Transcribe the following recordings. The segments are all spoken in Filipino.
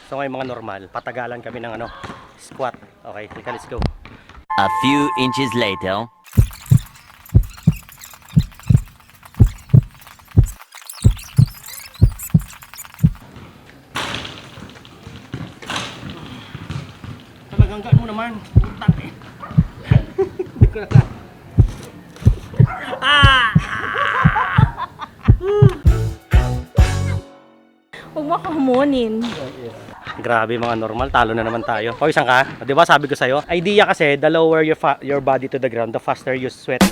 So ngayon mga normal, patagalan kami ng squat. Okay, let's go. A few inches later. Talagang gaan mo naman. Putak eh. Hindi ko na. Huwag mo kahamunin. Grabe mga normal, talo na naman tayo. Hoy, saan ka? Di ba sabi ko sa'yo? Idea kasi, the lower your body to the ground, the faster you sweat.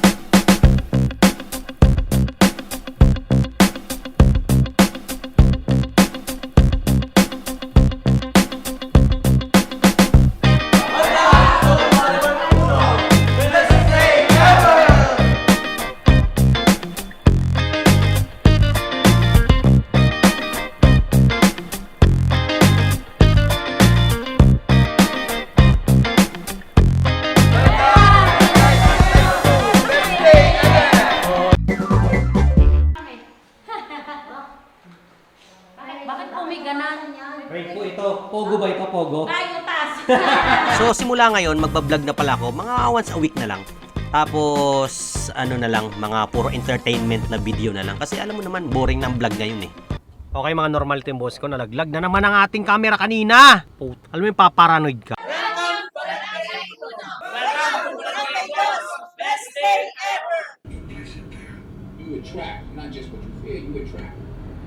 Bakit pumiganan? Right po ito. Pogo ba ito? Pogo? Tayo tas! So simula ngayon, magbablog na pala ako. Mga once a week na lang. Tapos, ano na lang, mga puro entertainment na video na lang. Kasi alam mo naman, boring ng vlog ngayon eh. Okay mga normal ito yung boss ko. Nalaglag na naman ang ating camera kanina. Alam mo yung paparanoid ka. You attract not just what you fear, you attract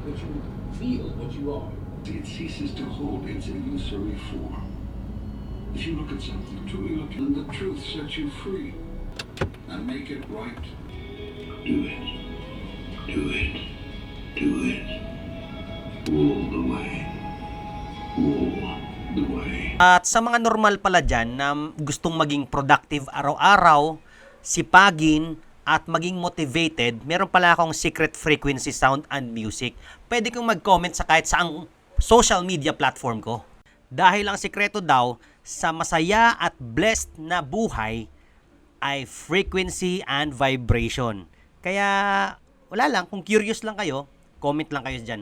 what you feel, what you are. It ceases to hold its illusory form. If you look at something truly look, and the truth sets you free. And make it right. Do it. Do it. Do it. All the way. All the way. At sa mga normal pala dyan na gustong maging productive araw-araw, sipagin, at maging motivated, meron pala akong secret frequency sound and music. Pwede kong mag-comment sa kahit saang social media platform ko. Dahil ang sikreto daw sa masaya at blessed na buhay ay frequency and vibration. Kaya wala lang, kung curious lang kayo, comment lang kayo dyan.